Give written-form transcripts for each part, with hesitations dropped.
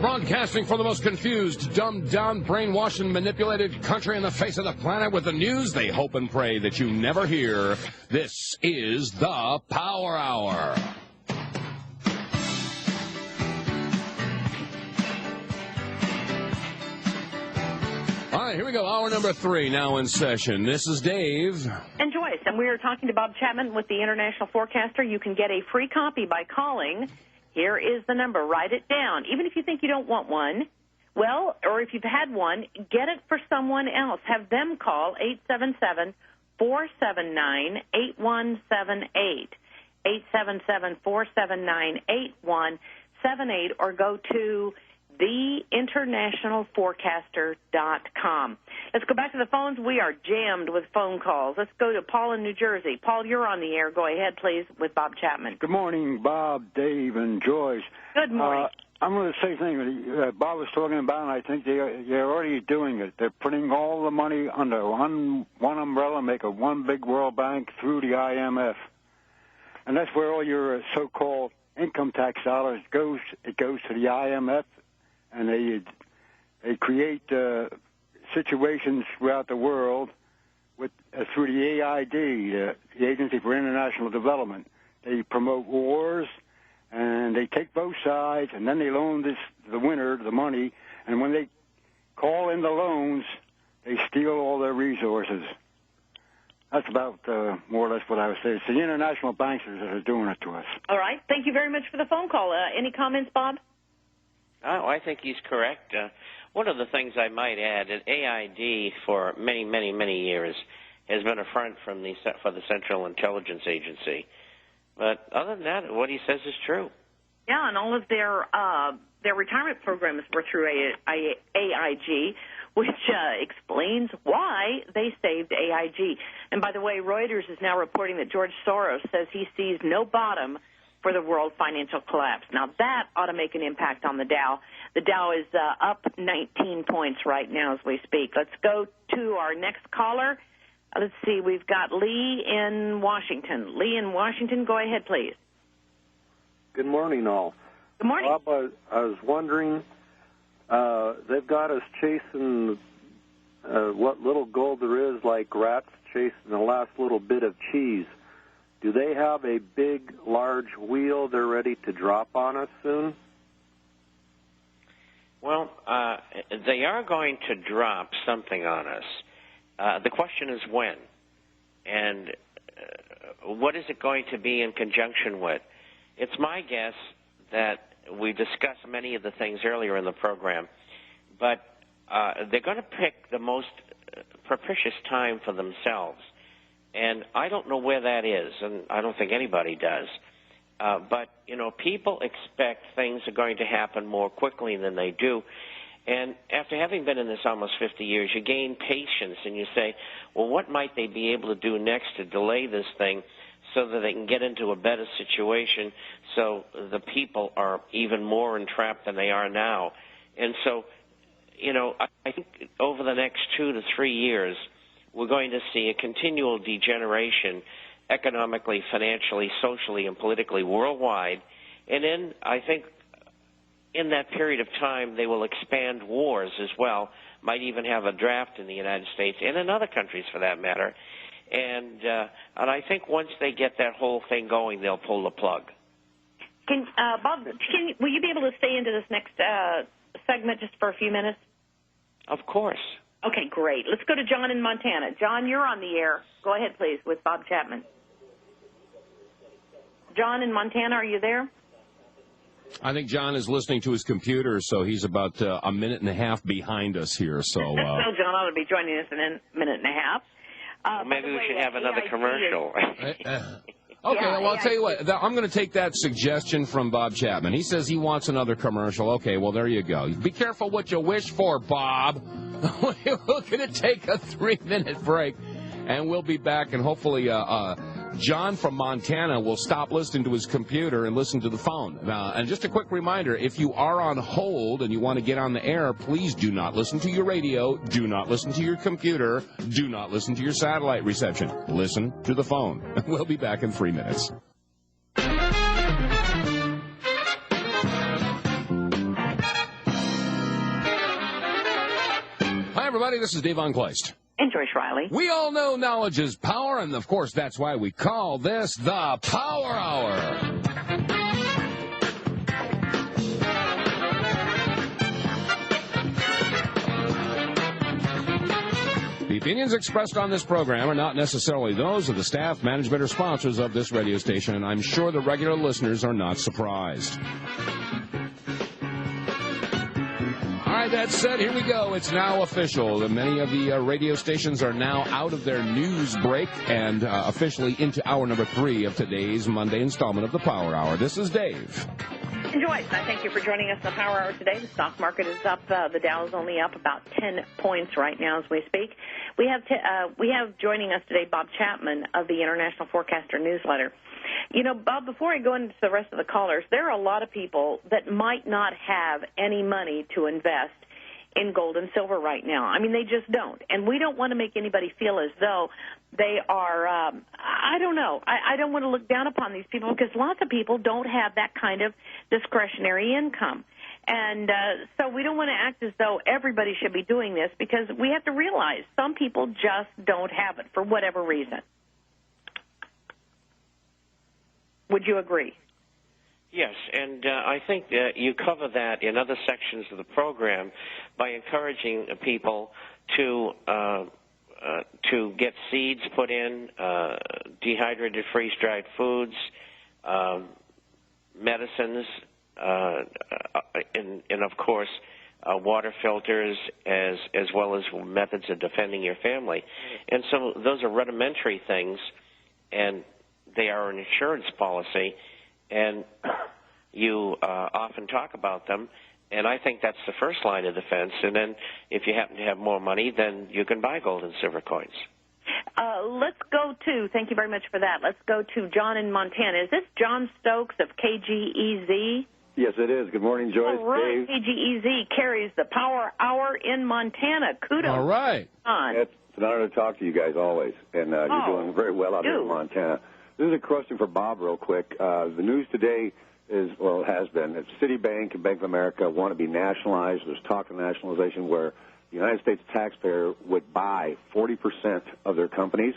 Broadcasting for the most confused, dumbed down, brainwashed, and manipulated country on the face of the planet with the news they hope and pray that you never hear. This is the Power Hour. All right, here we go. Hour number 3 now in session. This is Dave. And Joyce. And we are talking to Bob Chapman with the International Forecaster. You can get a free copy by calling. Here is the number. Write it down. Even if you think you don't want one, well, or if you've had one, get it for someone else. Have them call 877-479-8178, 877-479-8178, or go to theinternationalforecaster.com. Let's go back to the phones. We are jammed with phone calls. Let's go to Paul in New Jersey. Paul, you're on the air. Go ahead, please, with Bob Chapman. Good morning, Bob, Dave, and Joyce. Good morning. I'm going to say something that Bob was talking about, and I think they're already doing it. They're putting all the money under one umbrella, make a one big World Bank through the IMF. And that's where all your so-called income tax dollars goes. It goes to the IMF. And they create situations throughout the world with through the AID, the Agency for International Development. They promote wars, and they take both sides, and then they loan the winner the money. And when they call in the loans, they steal all their resources. That's about more or less what I would say. It's the international banks that are doing it to us. All right. Thank you very much for the phone call. Any comments, Bob? Oh, I think he's correct. One of the things I might add is AID for many, many, many years has been a front for the Central Intelligence Agency. But other than that, what he says is true. Yeah, and all of their retirement programs were through AIG, which explains why they saved AIG. And by the way, Reuters is now reporting that George Soros says he sees no bottom for the world financial collapse. Now, that ought to make an impact on the Dow. The Dow is up 19 points right now as we speak. Let's go to our next caller. Let's see. We've got Lee in Washington. Lee in Washington, go ahead, please. Good morning, all. Good morning. Bob, I was wondering, they've got us chasing what little gold there is, like rats chasing the last little bit of cheese. Do they have a big, large wheel they're ready to drop on us soon? Well, they are going to drop something on us. The question is when. And what is it going to be in conjunction with? It's my guess that we discussed many of the things earlier in the program, but they're going to pick the most propitious time for themselves. And I don't know where that is, and I don't think anybody does. But, you know, people expect things are going to happen more quickly than they do. And after having been in this almost 50 years, you gain patience and you say, well, what might they be able to do next to delay this thing so that they can get into a better situation so the people are even more entrapped than they are now. And so, you know, I think over the next 2 to 3 years, we're going to see a continual degeneration economically, financially, socially, and politically worldwide. And then I think in that period of time they will expand wars as well, might even have a draft in the United States and in other countries for that matter. And I think once they get that whole thing going, they'll pull the plug. Bob, will you be able to stay into this next segment just for a few minutes? Of course. Okay, great. Let's go to John in Montana. John, you're on the air. Go ahead, please, with Bob Chapman. John in Montana, are you there? I think John is listening to his computer, so he's about a minute and a half behind us here. So John ought to be joining us in a minute and a half. Maybe we should have another commercial. Okay, well, I'll tell you what. I'm going to take that suggestion from Bob Chapman. He says he wants another commercial. Okay, well, there you go. Be careful what you wish for, Bob. We're going to take a 3-minute break, and we'll be back, and hopefully John from Montana will stop listening to his computer and listen to the phone. And just a quick reminder, if you are on hold and you want to get on the air, please do not listen to your radio, do not listen to your computer, do not listen to your satellite reception. Listen to the phone. We'll be back in 3 minutes. Hi, everybody. This is Dave Von Kleist. And Joyce Riley. We all know knowledge is power, and of course that's why we call this the Power Hour. The opinions expressed on this program are not necessarily those of the staff, management, or sponsors of this radio station, and I'm sure the regular listeners are not surprised. All right, that said, here we go. It's now official. Many of the radio stations are now out of their news break and officially into hour number 3 of today's Monday installment of the Power Hour. This is Dave. And Joyce, I thank you for joining us in the Power Hour today. The stock market is up. The Dow is only up about 10 points right now as we speak. We have joining us today Bob Chapman of the International Forecaster newsletter. You know, Bob, before I go into the rest of the callers, there are a lot of people that might not have any money to invest in gold and silver right now. I mean, they just don't. And we don't want to make anybody feel as though they are, I don't know. I don't want to look down upon these people because lots of people don't have that kind of discretionary income. And so we don't want to act as though everybody should be doing this because we have to realize some people just don't have it for whatever reason. Would you agree? Yes, and I think you cover that in other sections of the program by encouraging people to get seeds put in, dehydrated freeze-dried foods, medicines, and of course water filters, as well as methods of defending your family. And so those are rudimentary things, and they are an insurance policy, and you often talk about them, and I think that's the first line of defense. And then if you happen to have more money, then you can buy gold and silver coins. Let's go to, thank you very much for that, let's go to John in Montana. Is this John Stokes of KGEZ? Yes, it is. Good morning, Joyce. All right. Dave. KGEZ carries the Power Hour in Montana. Kudos. All right. It's an honor to talk to you guys always, and you're doing very well out here in Montana. This is a question for Bob real quick. The news today is, well, it has been, that Citibank and Bank of America want to be nationalized. There's talk of nationalization where the United States taxpayer would buy 40% of their companies.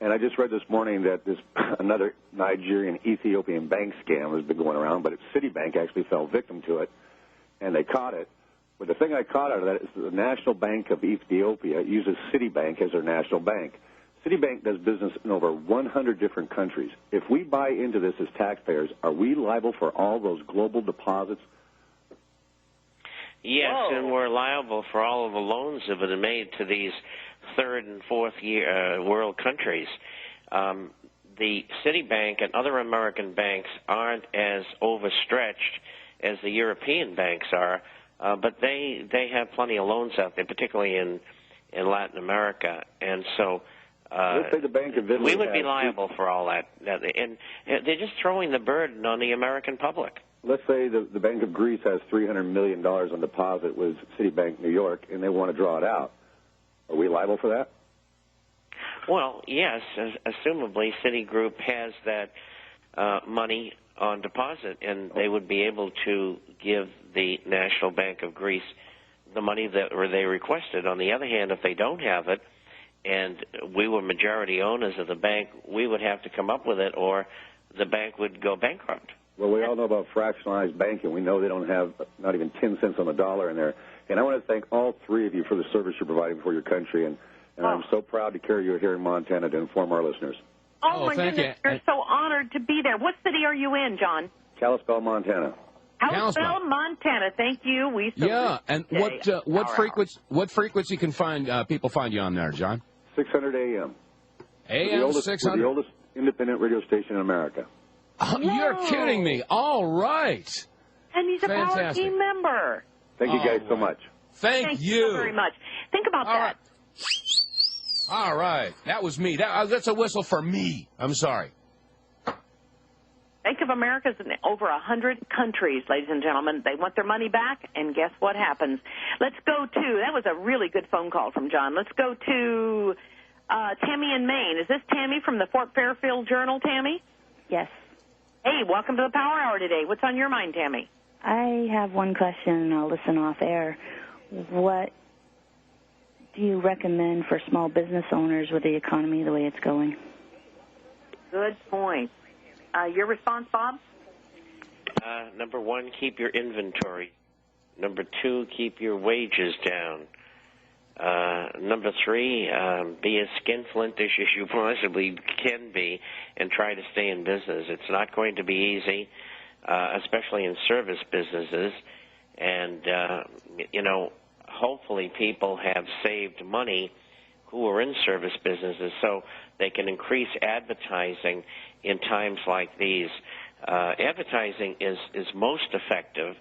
And I just read this morning that this another Nigerian Ethiopian bank scam has been going around, but Citibank actually fell victim to it, and they caught it. But the thing I caught out of that is the National Bank of Ethiopia uses Citibank as their national bank. Citibank does business in over 100 different countries. If we buy into this as taxpayers, are we liable for all those global deposits? Yes, and we're liable for all of the loans that have been made to these third and fourth world countries. The Citibank and other American banks aren't as overstretched as the European banks are, but they have plenty of loans out there, particularly in Latin America, and so let's say the Bank of Italy we would be liable for all that, and they're just throwing the burden on the American public. Let's say the Bank of Greece has $300 million on deposit with Citibank New York, and they want to draw it out. Are we liable for that? Well, yes. Assumably, Citigroup has that money on deposit, and they would be able to give the National Bank of Greece the money that they requested. On the other hand, if they don't have it, and we were majority owners of the bank, we would have to come up with it, or the bank would go bankrupt. Well, we all know about fractionalized banking. We know they don't have not even 10 cents on the dollar in there. And I want to thank all three of you for the service you're providing for your country. And I'm so proud to carry you here in Montana to inform our listeners. Oh, my goodness. You're so honored to be there. What city are you in, John? Kalispell, Montana. Kalispell, Montana. Thank you. We and what frequency can people find you on there, John? 600 AM. AM 600. The oldest independent radio station in America. Oh, you're kidding me. All right. And he's a Power Team member. Thank you guys so much. Thank you very much. Think about that. All right. That was me. That's a whistle for me. I'm sorry. Bank of America's in over 100 countries, ladies and gentlemen. They want their money back, and guess what happens? Let's go to, that was a really good phone call from John. Let's go to Tammy in Maine. Is this Tammy from the Fort Fairfield Journal, Tammy? Yes. Hey, welcome to the Power Hour today. What's on your mind, Tammy? I have one question, and I'll listen off air. What do you recommend for small business owners with the economy the way it's going? Good point. Your response, Bob? Number one, keep your inventory. Number two, keep your wages down. Number three, be as skinflintish as you possibly can be and try to stay in business. It's not going to be easy, especially in service businesses. And, hopefully people have saved money who are in service businesses so they can increase advertising in times like these. Advertising is most effective